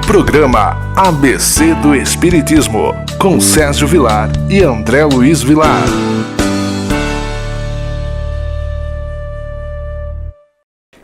Programa ABC do Espiritismo, com Sérgio Vilar e André Luiz Vilar.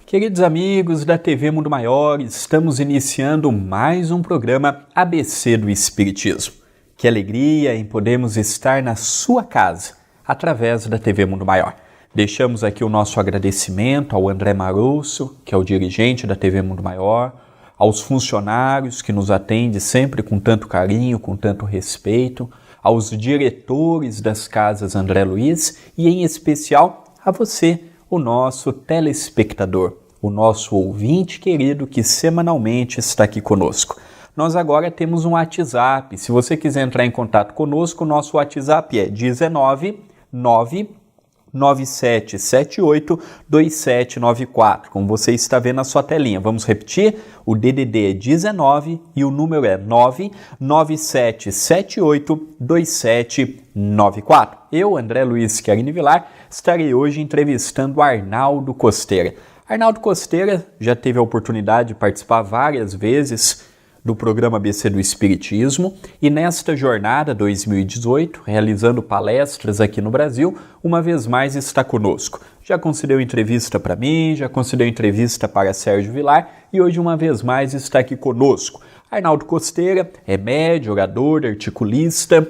Queridos amigos da TV Mundo Maior, estamos iniciando mais um programa ABC do Espiritismo. Que alegria em podermos estar na sua casa, através da TV Mundo Maior. Deixamos aqui o nosso agradecimento ao André Marusso, que é o dirigente da TV Mundo Maior, aos funcionários que nos atendem sempre com tanto carinho, com tanto respeito, aos diretores das casas André Luiz e, em especial, a você, o nosso telespectador, o nosso ouvinte querido que semanalmente está aqui conosco. Nós agora temos um WhatsApp. Se você quiser entrar em contato conosco, o nosso WhatsApp é 19997782794, como você está vendo na sua telinha. Vamos repetir? O DDD é 19 e o número é 997782794. Eu, André Luiz Querini Vilar, estarei hoje entrevistando Arnaldo Costeira. Arnaldo Costeira já teve a oportunidade de participar várias vezes do programa ABC do Espiritismo e nesta jornada 2018, realizando palestras aqui no Brasil, uma vez mais está conosco. Já concedeu entrevista para mim, já concedeu entrevista para Sérgio Vilar e hoje uma vez mais está aqui conosco. Arnaldo Costeira é médium, orador, articulista,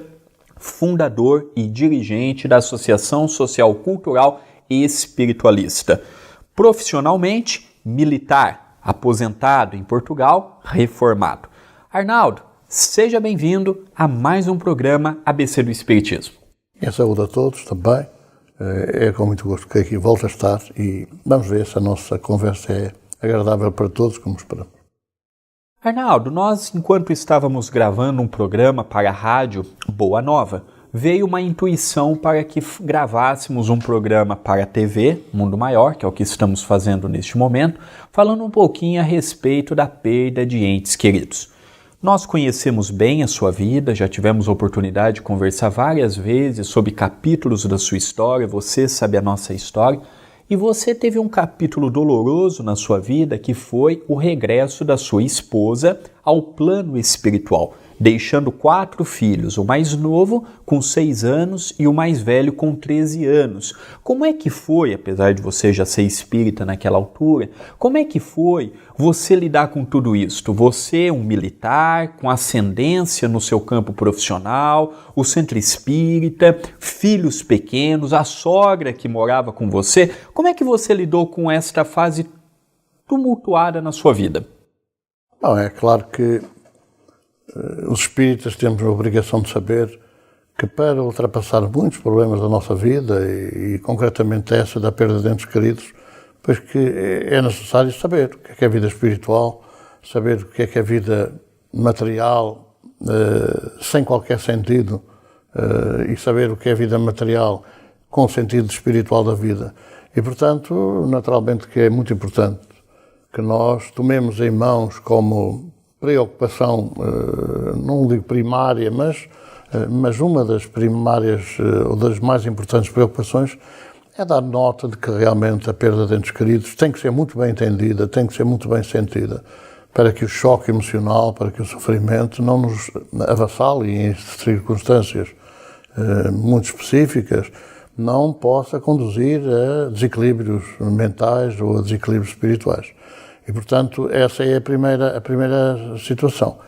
fundador e dirigente da Associação Social Cultural e Espiritualista. Profissionalmente, militar, aposentado em Portugal, reformado. Arnaldo, seja bem-vindo a mais um programa ABC do Espiritismo. E a saúde a todos também. É com muito gosto que aqui volto a estar e vamos ver se a nossa conversa é agradável para todos, como esperamos. Arnaldo, nós, enquanto estávamos gravando um programa para a rádio Boa Nova, veio uma intuição para que gravássemos um programa para a TV Mundo Maior, que é o que estamos fazendo neste momento, falando um pouquinho a respeito da perda de entes queridos. Nós conhecemos bem a sua vida, já tivemos a oportunidade de conversar várias vezes sobre capítulos da sua história, você sabe a nossa história, e você teve um capítulo doloroso na sua vida que foi o regresso da sua esposa ao plano espiritual, deixando 4 filhos, o mais novo com 6 anos e o mais velho com 13 anos. Como é que foi, apesar de você já ser espírita naquela altura, como é que foi você lidar com tudo isto? Você, um militar, com ascendência no seu campo profissional, o centro espírita, filhos pequenos, a sogra que morava com você, como é que você lidou com esta fase tumultuada na sua vida? Bom, é claro que os espíritas temos a obrigação de saber que para ultrapassar muitos problemas da nossa vida e concretamente essa da perda de entes queridos, pois que é necessário saber o que é a vida espiritual, saber o que é a vida material sem qualquer sentido e saber o que é a vida material com o sentido espiritual da vida. E, portanto, naturalmente que é muito importante que nós tomemos em mãos como preocupação, não digo primária, mas uma das primárias ou das mais importantes preocupações é dar nota de que realmente a perda de entes queridos tem que ser muito bem entendida, tem que ser muito bem sentida, para que o choque emocional, para que o sofrimento não nos avassale em circunstâncias muito específicas, não possa conduzir a desequilíbrios mentais ou a desequilíbrios espirituais. E, portanto, essa é a primeira situação.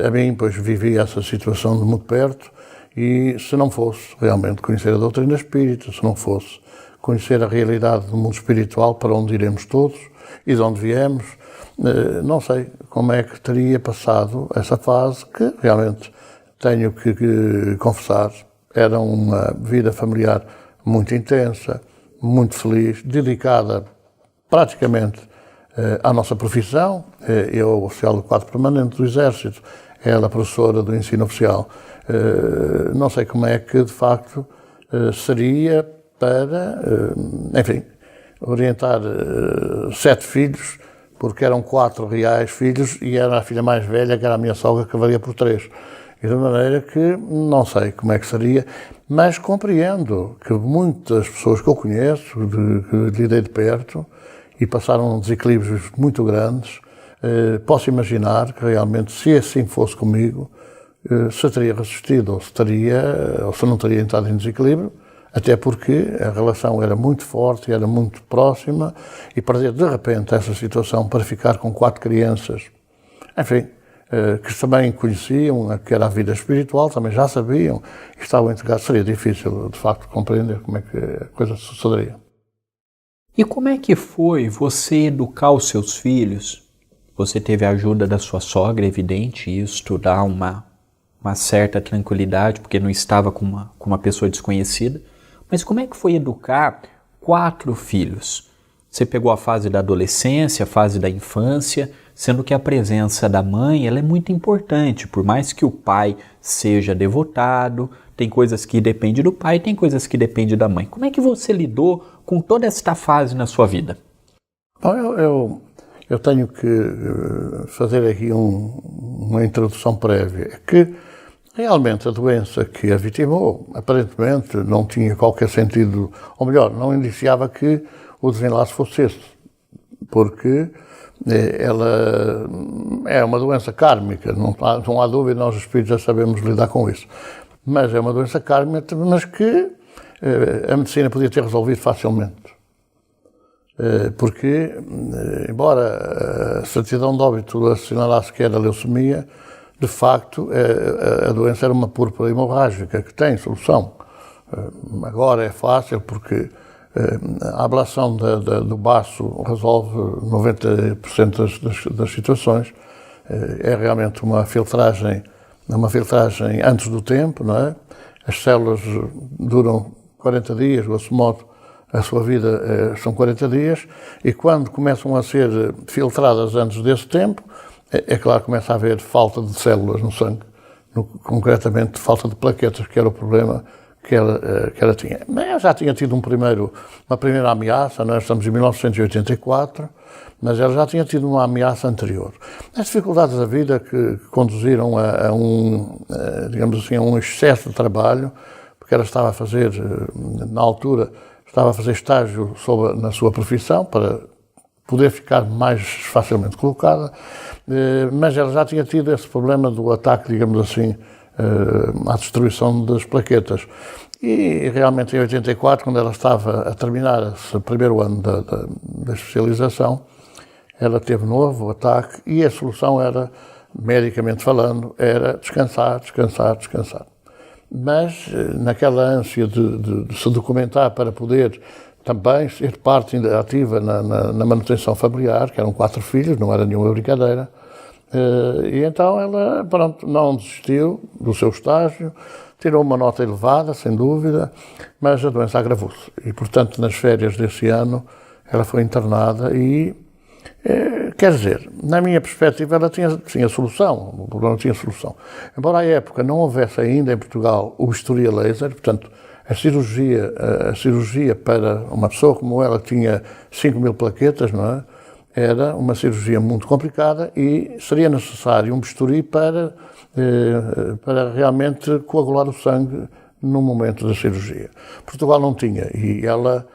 A mim, pois, vivi essa situação de muito perto e se não fosse realmente conhecer a doutrina espírita, se não fosse conhecer a realidade do mundo espiritual para onde iremos todos e de onde viemos, não sei como é que teria passado essa fase que realmente tenho que confessar. Era uma vida familiar muito intensa, muito feliz, dedicada praticamente à nossa profissão. Eu, oficial do quadro permanente do Exército, ela, professora do ensino oficial. Não sei como é que, de facto, seria para, enfim, orientar 7 filhos, porque eram 4 reais filhos e era a filha mais velha, que era a minha sogra, que valia por 3. E de maneira que não sei como é que seria, mas compreendo que muitas pessoas que eu conheço, que lidei de perto, e passaram desequilíbrios muito grandes, posso imaginar que realmente, se assim fosse comigo, se teria resistido, ou se não teria entrado em desequilíbrio, até porque a relação era muito forte, era muito próxima, e perder de repente essa situação para ficar com 4 crianças, enfim, que também conheciam, que era a vida espiritual, também já sabiam, e estavam integrados, seria difícil, de facto, compreender como é que a coisa sucederia. E como é que foi você educar os seus filhos? Você teve a ajuda da sua sogra, evidente, e isso dá uma certa tranquilidade, porque não estava com uma pessoa desconhecida. Mas como é que foi educar 4 filhos? Você pegou a fase da adolescência, a fase da infância, sendo que a presença da mãe ela é muito importante, por mais que o pai seja devotado, tem coisas que dependem do pai, tem coisas que dependem da mãe. Como é que você lidou com toda esta fase na sua vida? Bom, eu tenho que fazer aqui uma introdução prévia. É que realmente a doença que a vitimou, aparentemente, não tinha qualquer sentido, ou melhor, não indiciava que o desenlace fosse esse, porque ela é uma doença kármica, não há dúvida, nós os espíritos já sabemos lidar com isso, mas é uma doença kármica, mas que a medicina podia ter resolvido facilmente. Porque, embora a certidão de óbito assinalasse que era leucemia, de facto, a doença era uma púrpura hemorrágica, que tem solução. Agora é fácil porque a ablação do baço resolve 90% das situações. É realmente uma filtragem antes do tempo, não é? As células duram 40 dias, grosso modo, a sua vida são 40 dias, e quando começam a ser filtradas antes desse tempo, é claro que começa a haver falta de células no sangue, concretamente falta de plaquetas, que era o problema que ela tinha. Ela já tinha tido uma primeira ameaça, nós estamos em 1984, mas ela já tinha tido uma ameaça anterior. As dificuldades da vida que conduziram digamos assim, a um excesso de trabalho, porque ela estava a fazer, na altura, estágio na sua profissão, para poder ficar mais facilmente colocada, mas ela já tinha tido esse problema do ataque, digamos assim, à destruição das plaquetas. E realmente em 84, quando ela estava a terminar esse primeiro ano da especialização, ela teve novo ataque e a solução era, medicamente falando, era descansar. Mas naquela ânsia de se documentar para poder também ser parte ativa na manutenção familiar, que eram 4 filhos, não era nenhuma brincadeira, e então ela, pronto, não desistiu do seu estágio, tirou uma nota elevada, sem dúvida, mas a doença agravou-se. E, portanto, nas férias desse ano, ela foi internada e, quer dizer, na minha perspectiva, ela tinha solução, o problema tinha solução. Embora à época não houvesse ainda em Portugal o bisturi a laser, portanto, a cirurgia para uma pessoa como ela, que tinha 5.000 plaquetas, não é? Era uma cirurgia muito complicada e seria necessário um bisturi para realmente coagular o sangue no momento da cirurgia. Portugal não tinha, e ela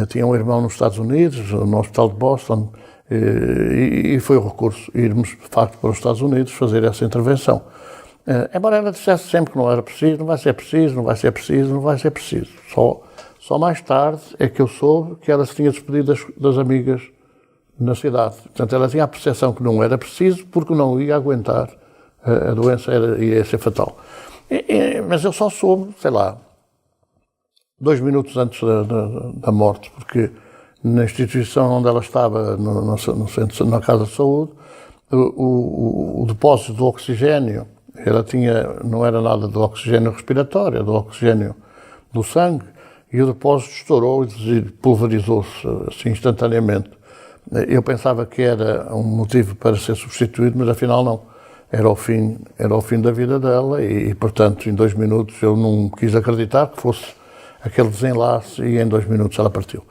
tinha um irmão nos Estados Unidos, no Hospital de Boston, e foi o recurso irmos, de facto, para os Estados Unidos fazer essa intervenção. Embora ela dissesse sempre que não era preciso, não vai ser preciso. Só mais tarde é que eu soube que ela se tinha despedido das amigas na cidade. Portanto, ela tinha a percepção que não era preciso porque não ia aguentar, a doença ia ser fatal. Mas eu só soube, 2 minutos antes da morte, porque na instituição onde ela estava, no centro, na casa de saúde, o depósito do oxigênio, ela não era nada do oxigênio respiratório, era do oxigênio do sangue, e o depósito estourou e pulverizou-se assim, instantaneamente. Eu pensava que era um motivo para ser substituído, mas afinal não. Era o fim da vida dela e, portanto, em 2 minutos eu não quis acreditar que fosse aquele desenlace e em 2 minutos ela partiu.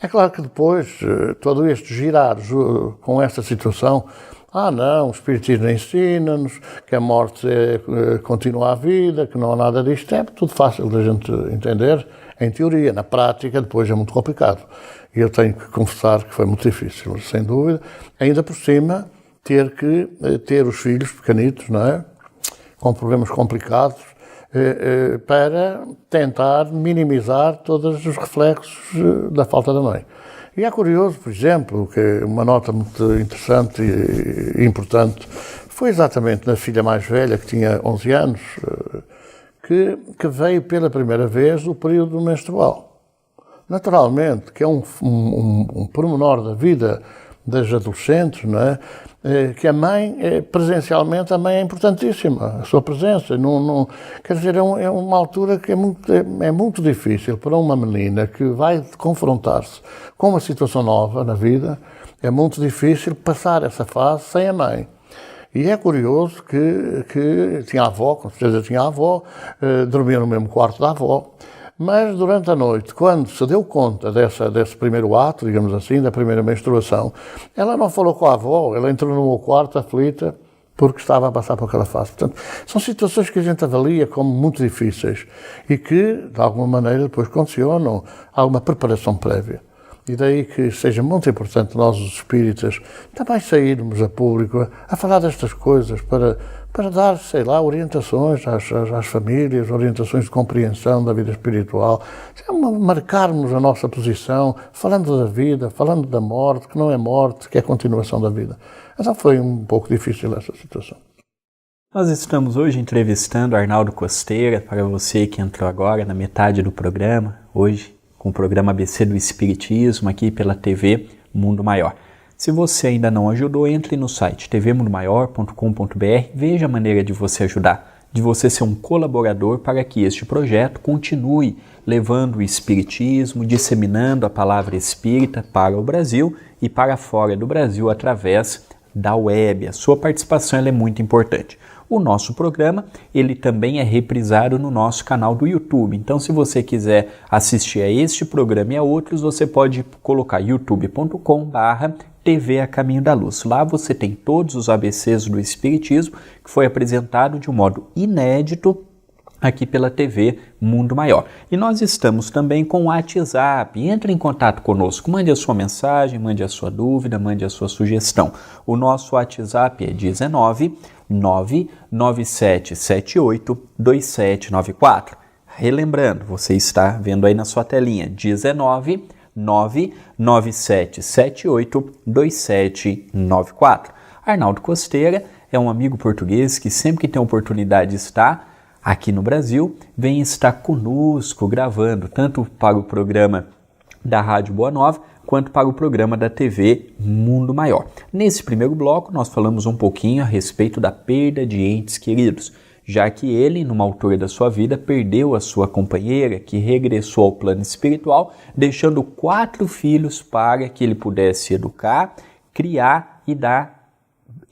É claro que depois, todo este girar com esta situação, não, o Espiritismo ensina-nos que a morte continua a vida, que não há nada disto, é tudo fácil da gente entender, em teoria, na prática depois é muito complicado. E eu tenho que confessar que foi muito difícil, sem dúvida, ainda por cima ter que ter os filhos pequenitos, não é? Com problemas complicados, para tentar minimizar todos os reflexos da falta da mãe. E é curioso, por exemplo, que uma nota muito interessante e importante foi exatamente na filha mais velha, que tinha 11 anos, que veio pela primeira vez o período menstrual. Naturalmente, que é um pormenor da vida das adolescentes, não é? Que a mãe, presencialmente, a mãe é importantíssima, a sua presença. Quer dizer, é uma altura que é muito difícil para uma menina que vai confrontar-se com uma situação nova na vida, é muito difícil passar essa fase sem a mãe. E é curioso que tinha a avó, com certeza tinha a avó, dormia no mesmo quarto da avó, mas durante a noite, quando se deu conta desse primeiro ato, digamos assim, da primeira menstruação, ela não falou com a avó, ela entrou no meu quarto aflita porque estava a passar por aquela fase. Portanto, são situações que a gente avalia como muito difíceis e que, de alguma maneira, depois condicionam alguma preparação prévia. E daí que seja muito importante nós, os espíritas, também sairmos a público a falar destas coisas para dar, sei lá, orientações às famílias, orientações de compreensão da vida espiritual, marcarmos a nossa posição, falando da vida, falando da morte, que não é morte, que é a continuação da vida. Então foi um pouco difícil essa situação. Nós estamos hoje entrevistando Arnaldo Costeira, para você que entrou agora na metade do programa, hoje, com o programa ABC do Espiritismo, aqui pela TV Mundo Maior. Se você ainda não ajudou, entre no site tvmundomaior.com.br, veja a maneira de você ajudar, de você ser um colaborador para que este projeto continue levando o Espiritismo, disseminando a palavra espírita para o Brasil e para fora do Brasil através da web. A sua participação é muito importante. O nosso programa, ele também é reprisado no nosso canal do YouTube. Então, se você quiser assistir a este programa e a outros, você pode colocar youtube.com/TV a Caminho da Luz. Lá você tem todos os ABCs do Espiritismo, que foi apresentado de um modo inédito aqui pela TV Mundo Maior. E nós estamos também com o WhatsApp. Entre em contato conosco, mande a sua mensagem, mande a sua dúvida, mande a sua sugestão. O nosso WhatsApp é 19 997782794. Relembrando, você está vendo aí na sua telinha, 19 997782794. Arnaldo Costeira é um amigo português que sempre que tem oportunidade está aqui no Brasil, vem estar conosco gravando, tanto para o programa da Rádio Boa Nova, quanto para o programa da TV Mundo Maior. Nesse primeiro bloco, nós falamos um pouquinho a respeito da perda de entes queridos, já que ele, numa altura da sua vida, perdeu a sua companheira, que regressou ao plano espiritual, deixando 4 filhos para que ele pudesse educar, criar e dar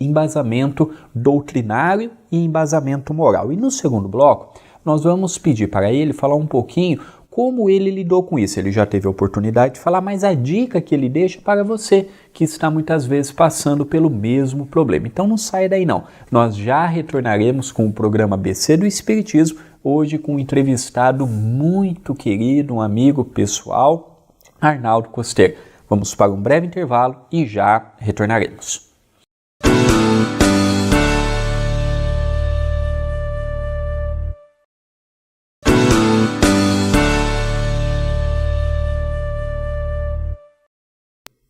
embasamento doutrinário e embasamento moral. E no segundo bloco, nós vamos pedir para ele falar um pouquinho como ele lidou com isso. Ele já teve a oportunidade de falar, mas a dica que ele deixa para você que está muitas vezes passando pelo mesmo problema. Então não saia daí não. Nós já retornaremos com o programa ABC do Espiritismo, hoje com um entrevistado muito querido, um amigo pessoal, Arnaldo Costeira. Vamos para um breve intervalo e já retornaremos.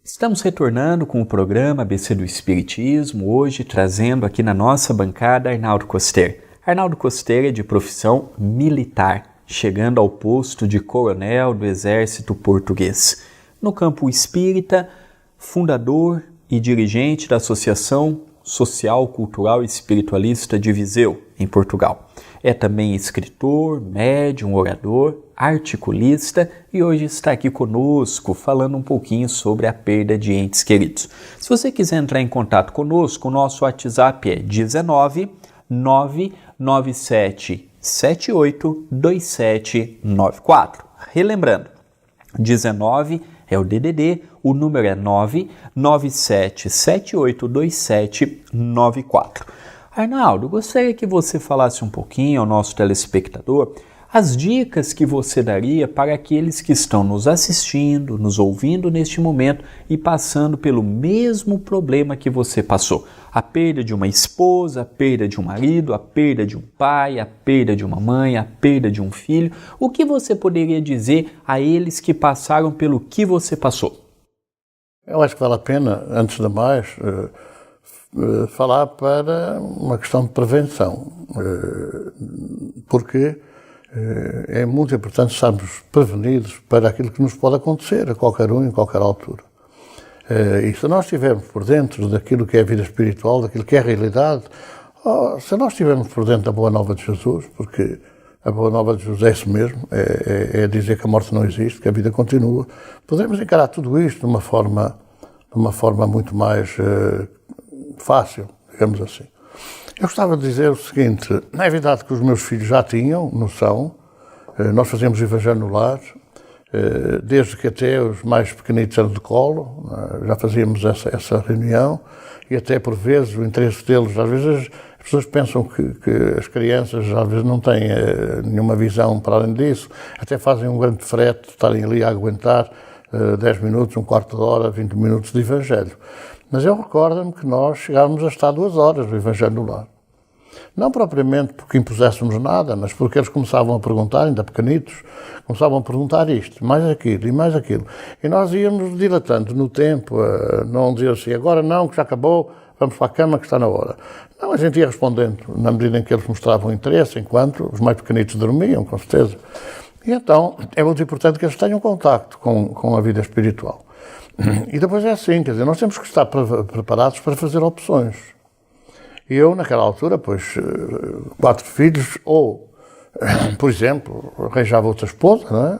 Estamos retornando com o programa ABC do Espiritismo, hoje trazendo aqui na nossa bancada Arnaldo Costeira. Arnaldo Costeira é de profissão militar, chegando ao posto de coronel do Exército Português. No campo espírita, fundador e dirigente da Associação Social, Cultural e Espiritualista de Viseu, em Portugal. É também escritor, médium, orador, articulista e hoje está aqui conosco falando um pouquinho sobre a perda de entes queridos. Se você quiser entrar em contato conosco, o nosso WhatsApp é 19 997782794. Relembrando, 19 é o DDD, o número é 997782794. Arnaldo, gostaria que você falasse um pouquinho ao nosso telespectador As dicas que você daria para aqueles que estão nos assistindo, nos ouvindo neste momento e passando pelo mesmo problema que você passou. A perda de uma esposa, a perda de um marido, a perda de um pai, a perda de uma mãe, a perda de um filho. O que você poderia dizer a eles que passaram pelo que você passou? Eu acho que vale a pena, antes de mais, falar para uma questão de prevenção, porque é muito importante estarmos prevenidos para aquilo que nos pode acontecer a qualquer um, em qualquer altura. E se nós estivermos por dentro daquilo que é a vida espiritual, daquilo que é a realidade, se nós estivermos por dentro da Boa Nova de Jesus, porque a Boa Nova de Jesus é isso mesmo, é dizer que a morte não existe, que a vida continua, podemos encarar tudo isto de uma forma muito mais fácil, digamos assim. Eu gostava de dizer o seguinte: é verdade que os meus filhos já tinham noção, nós fazíamos o Evangelho no lar, desde que até os mais pequenitos eram de colo, já fazíamos essa reunião, e até por vezes o interesse deles, às vezes as pessoas pensam que as crianças às vezes não têm nenhuma visão para além disso, até fazem um grande frete de estarem ali a aguentar 10 minutos, um quarto de hora, 20 minutos de Evangelho. Mas eu recordo-me que nós chegávamos a estar 2 horas no Evangelho no lar. Não propriamente porque impuséssemos nada, mas porque eles começavam a perguntar, ainda pequenitos, começavam a perguntar isto, mais aquilo e mais aquilo. E nós íamos dilatando no tempo, não dizer assim, agora não, que já acabou, vamos para a cama que está na hora. Não, a gente ia respondendo na medida em que eles mostravam interesse, enquanto os mais pequenitos dormiam, com certeza. E então é muito importante que eles tenham contacto com a vida espiritual. E depois é assim, quer dizer, nós temos que estar preparados para fazer opções. E eu, naquela altura, pois, 4 filhos, ou, por exemplo, arranjava outra esposa, não é?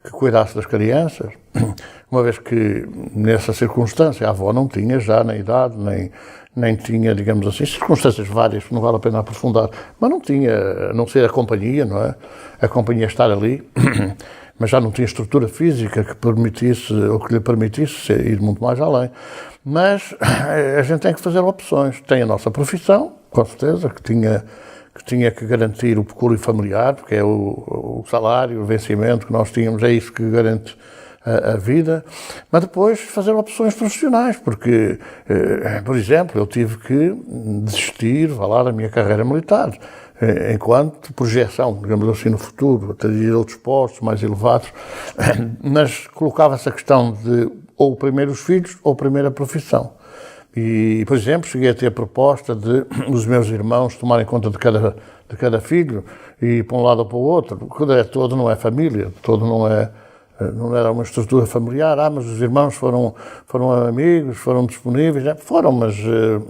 Que cuidasse das crianças, uma vez que, nessa circunstância, a avó não tinha já nem idade, nem tinha, digamos assim, circunstâncias várias, que não vale a pena aprofundar, mas não tinha, a não ser a companhia, não é? A companhia estar ali, mas já não tinha estrutura física que permitisse, ou que lhe permitisse ir muito mais além. Mas a gente tem que fazer opções. Tem a nossa profissão, com certeza, que tinha que garantir o pecúlio familiar, porque é o salário, o vencimento que nós tínhamos, é isso que garante a vida, mas depois fazer opções profissionais, porque, por exemplo, eu tive que desistir, da minha carreira militar, enquanto projeção, digamos assim, no futuro, até ir a outros postos mais elevados, mas colocava-se a questão de ou primeiro os filhos ou primeiro a profissão. E, por exemplo, cheguei a ter a proposta de os meus irmãos tomarem conta de cada filho e para um lado ou para o outro, porque todo não é família, todo não era uma estrutura familiar, mas os irmãos foram amigos, foram disponíveis, foram, mas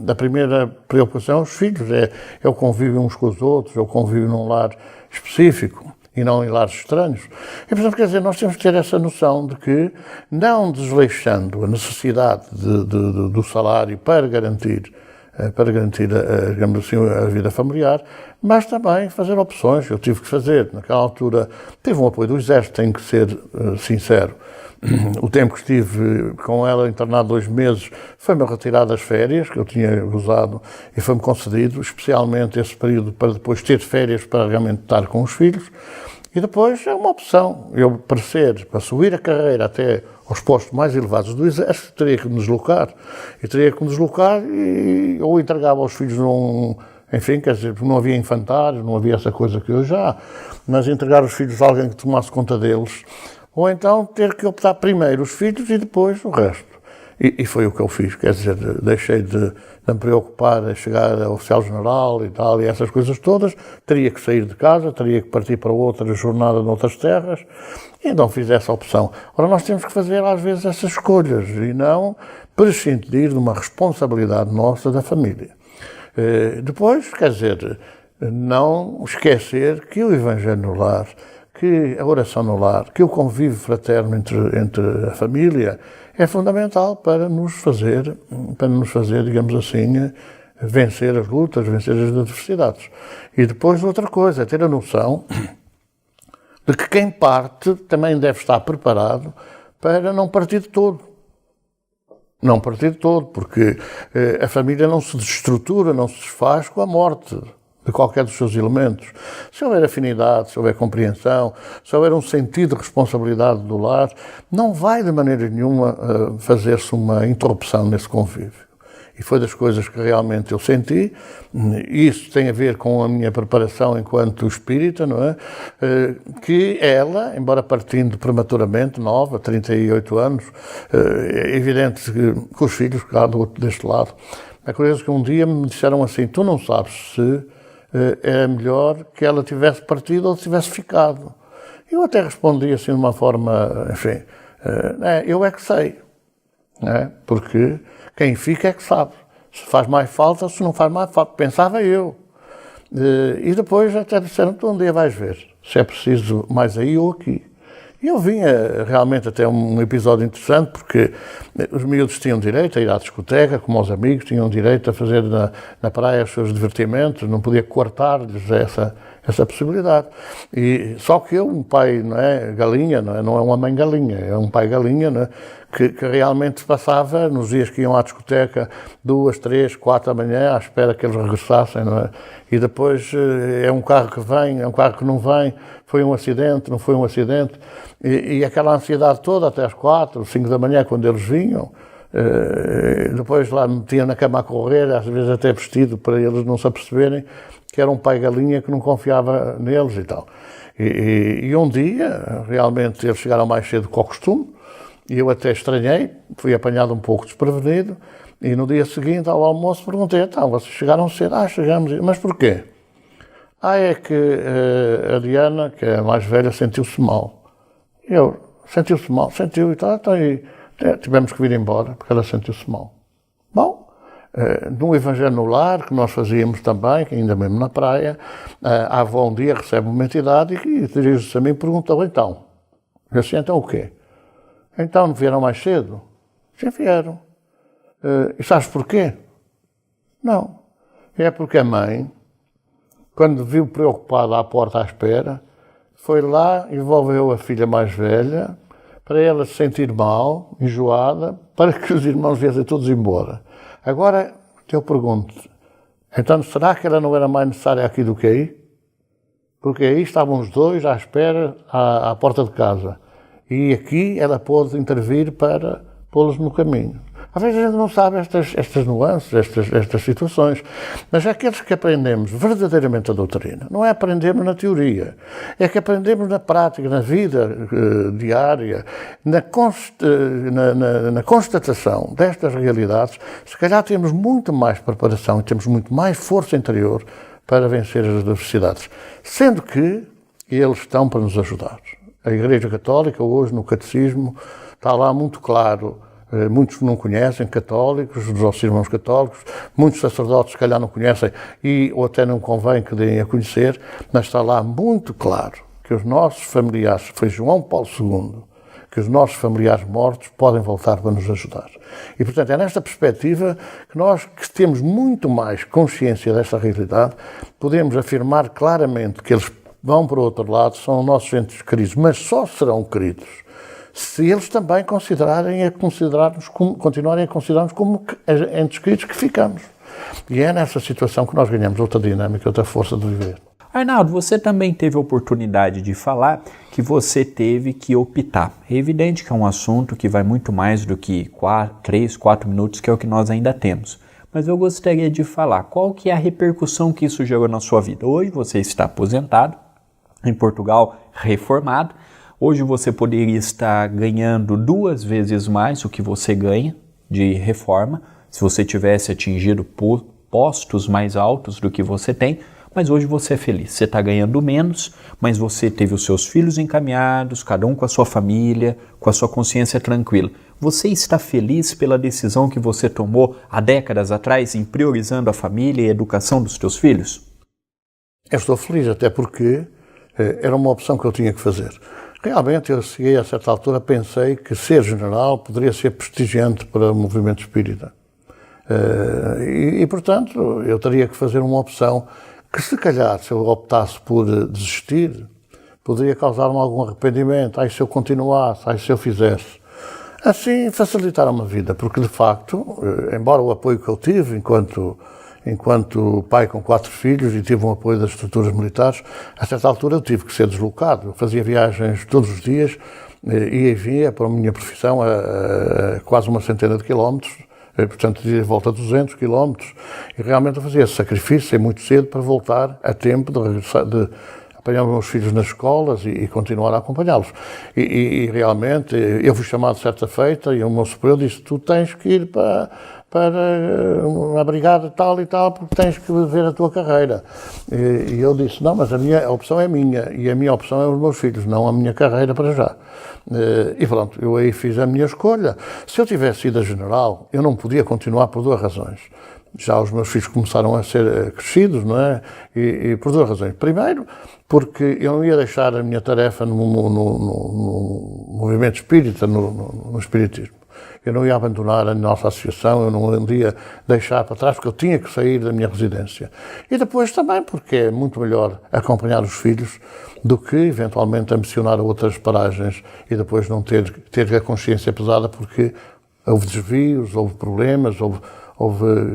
a primeira preocupação é os filhos, é o convívio uns com os outros, é o convívio num lar específico e não em lares estranhos. E, portanto, quer dizer, nós temos que ter essa noção de que, não desleixando a necessidade do salário para garantir digamos assim, a vida familiar, mas também fazer opções. Eu tive que fazer, naquela altura, tive um apoio do Exército, tenho que ser sincero. O tempo que estive com ela internado 2 meses foi-me retirado das férias, que eu tinha gozado, e foi-me concedido, especialmente esse período, para depois ter férias para realmente estar com os filhos. E depois é uma opção. Eu, para subir a carreira até aos postos mais elevados do Exército, teria que me deslocar. Ou entregava aos filhos enfim, quer dizer, não havia infantário, não havia essa coisa que hoje há, mas entregar os filhos a alguém que tomasse conta deles, ou então ter que optar primeiro os filhos e depois o resto. E foi o que eu fiz, quer dizer, deixei de me preocupar em chegar a oficial-general e tal, e essas coisas todas, teria que sair de casa, teria que partir para outra jornada noutras terras, e então fiz essa opção. Ora, nós temos que fazer às vezes essas escolhas, e não prescindir de uma responsabilidade nossa da família. Depois, quer dizer, não esquecer que o Evangelho no lar, que a oração no lar, que o convívio fraterno entre a família é fundamental para nos fazer, digamos assim, vencer as lutas, vencer as adversidades. E depois outra coisa, é ter a noção de que quem parte também deve estar preparado para não partir de todo. Não partir de todo, porque a família não se desestrutura, não se desfaz com a morte. de qualquer dos seus elementos. Se houver afinidade, se houver compreensão, se houver um sentido de responsabilidade do lar, não vai de maneira nenhuma fazer-se uma interrupção nesse convívio. E foi das coisas que realmente eu senti. Isso tem a ver com a minha preparação enquanto espírita, não é? Que ela, embora partindo prematuramente, nova, 38 anos, é evidente que com os filhos, cá deste lado, é curioso que um dia me disseram assim: tu não sabes se é melhor que ela tivesse partido ou tivesse ficado. Eu até respondi assim de uma forma, enfim, eu é que sei, não é? Porque quem fica é que sabe. Se faz mais falta, se não faz mais falta. Pensava eu. E depois até disseram: tu um dia vais ver se é preciso mais aí ou aqui. E eu vinha realmente até um episódio interessante, porque os miúdos tinham direito a ir à discoteca, como os amigos, tinham direito a fazer na praia os seus divertimentos, não podia cortar-lhes essa possibilidade. E só que eu, um pai, não é, galinha, não é uma mãe galinha, é um pai galinha, não é, que realmente passava, nos dias que iam à discoteca, 2, 3, 4 da manhã, à espera que eles regressassem, não é? E depois é um carro que vem, é um carro que não vem, foi um acidente, não foi um acidente, e aquela ansiedade toda até às 4, 5 da manhã, quando eles vinham, depois lá me metiam na cama a correr, às vezes até vestido, para eles não se aperceberem que era um pai galinha que não confiava neles e tal. E um dia, realmente, eles chegaram mais cedo que ao costume, e eu até estranhei, fui apanhado um pouco desprevenido, e no dia seguinte, ao almoço, perguntei: então, vocês chegaram cedo? Chegamos. Mas porquê? É que a Diana, que é a mais velha, sentiu-se mal. Sentiu-se mal, sentiu e tal, então tivemos que vir embora, porque ela sentiu-se mal. Bom, no Evangelho no Lar, que nós fazíamos também, ainda mesmo na praia, a avó um dia recebe uma entidade e dirige-se a mim e perguntou: então? Eu disse: então o quê? Então não vieram mais cedo? Sim, vieram. E sabes porquê? Não. É porque a mãe, quando viu preocupada à porta à espera, foi lá, envolveu a filha mais velha, para ela se sentir mal, enjoada, para que os irmãos viessem todos embora. Agora, eu pergunto, então será que ela não era mais necessária aqui do que aí? Porque aí estavam os dois à espera à porta de casa. E aqui ela pôde intervir para pô-los no caminho. Às vezes a gente não sabe estas nuances, estas situações, mas aqueles que aprendemos verdadeiramente a doutrina, não é aprendermos na teoria, é que aprendemos na prática, na vida diária, na constatação destas realidades, se calhar temos muito mais preparação e temos muito mais força interior para vencer as adversidades, sendo que eles estão para nos ajudar. A Igreja Católica, hoje, no Catecismo, está lá muito claro. Muitos não conhecem, católicos, os nossos irmãos católicos, muitos sacerdotes, se calhar, não conhecem ou até não convém que deem a conhecer, mas está lá muito claro que os nossos familiares, foi João Paulo II, que os nossos familiares mortos podem voltar para nos ajudar. E, portanto, é nesta perspectiva que nós, que temos muito mais consciência desta realidade, podemos afirmar claramente que eles vão para o outro lado, são nossos entes queridos, mas só serão queridos se eles também continuarem a considerar-nos como entes queridos que ficamos. E é nessa situação que nós ganhamos outra dinâmica, outra força de viver. Arnaldo, você também teve a oportunidade de falar que você teve que optar. É evidente que é um assunto que vai muito mais do que 3, 4 minutos, que é o que nós ainda temos. Mas eu gostaria de falar qual que é a repercussão que isso gerou na sua vida. Hoje você está aposentado, em Portugal, reformado. Hoje você poderia estar ganhando 2 vezes mais o que você ganha de reforma, se você tivesse atingido postos mais altos do que você tem, mas hoje você é feliz. Você está ganhando menos, mas você teve os seus filhos encaminhados, cada um com a sua família, com a sua consciência tranquila. Você está feliz pela decisão que você tomou há décadas atrás em priorizando a família e a educação dos seus filhos? Eu estou feliz, até porque era uma opção que eu tinha que fazer. Realmente, eu cheguei a certa altura, pensei que ser general poderia ser prestigiante para o movimento espírita. Portanto, eu teria que fazer uma opção que, se calhar, se eu optasse por desistir, poderia causar-me algum arrependimento. Se eu continuasse, se eu fizesse. Assim, facilitaram-me a vida, porque, de facto, embora o apoio que eu tive enquanto enquanto pai com 4 filhos e tive um apoio das estruturas militares, a certa altura eu tive que ser deslocado. Eu fazia viagens todos os dias, ia e vinha para a minha profissão a quase uma centena de quilómetros, portanto, de volta a 200 quilómetros, e realmente eu fazia esse sacrifício muito cedo para voltar a tempo de regressar, de apanhar os meus filhos nas escolas e continuar a acompanhá-los. E realmente, eu fui chamado certa feita e o meu superior disse: tu tens que ir para uma brigada tal e tal, porque tens que ver a tua carreira. E eu disse: não, mas a opção é minha, e a minha opção é os meus filhos, não a minha carreira para já. E pronto, eu aí fiz a minha escolha. Se eu tivesse ido a general, eu não podia continuar por 2 razões. Já os meus filhos começaram a ser crescidos, não é? E por 2 razões. Primeiro, porque eu não ia deixar a minha tarefa no movimento espírita, no espiritismo. Eu não ia abandonar a nossa associação, eu não ia deixar para trás, porque eu tinha que sair da minha residência. E depois também porque é muito melhor acompanhar os filhos do que eventualmente ambicionar a outras paragens e depois não ter a consciência pesada, porque houve desvios, houve problemas, houve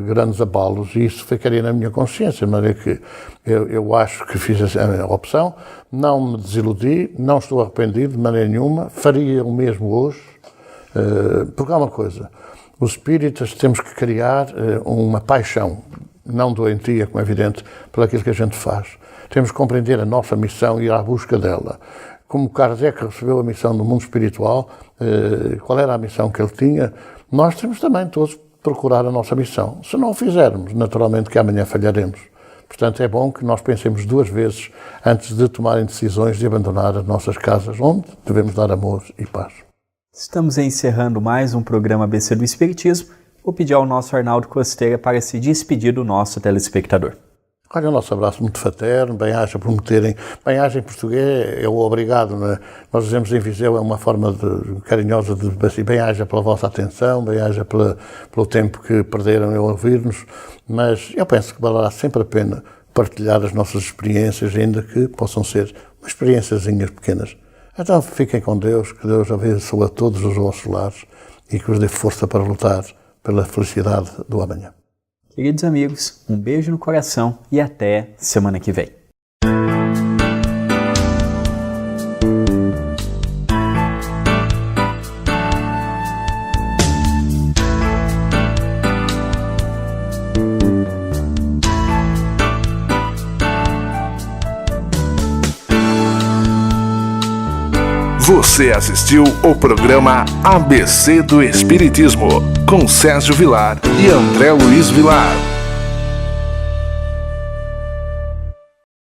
grandes abalos, e isso ficaria na minha consciência, de maneira que eu acho que fiz a opção, não me desiludi, não estou arrependido de maneira nenhuma, faria o mesmo hoje, porque há uma coisa: os espíritas temos que criar uma paixão, não doentia, como é evidente, por aquilo que a gente faz. Temos que compreender a nossa missão e ir à busca dela. Como Kardec recebeu a missão do mundo espiritual, qual era a missão que ele tinha, nós temos também todos procurar a nossa missão. Se não o fizermos, naturalmente que amanhã falharemos. Portanto, é bom que nós pensemos 2 vezes antes de tomarem decisões de abandonar as nossas casas, onde devemos dar amor e paz. Estamos encerrando mais um programa ABC do Espiritismo. Vou pedir ao nosso Arnaldo Costeira para se despedir do nosso telespectador. Olha, o nosso abraço muito fraterno, bem-aja por me terem... Bem-aja em português é o obrigado, não é? Nós dizemos em Viseu, é uma forma carinhosa de dizer bem-aja pela vossa atenção, bem-aja pelo tempo que perderam a ouvir-nos, mas eu penso que valerá sempre a pena partilhar as nossas experiências, ainda que possam ser experiênciazinhas pequenas. Então fiquem com Deus, que Deus abençoe a todos os vossos lares e que vos dê força para lutar pela felicidade do amanhã. Queridos amigos, um beijo no coração e até semana que vem. Você assistiu o programa ABC do Espiritismo, com Sérgio Vilar e André Luiz Vilar.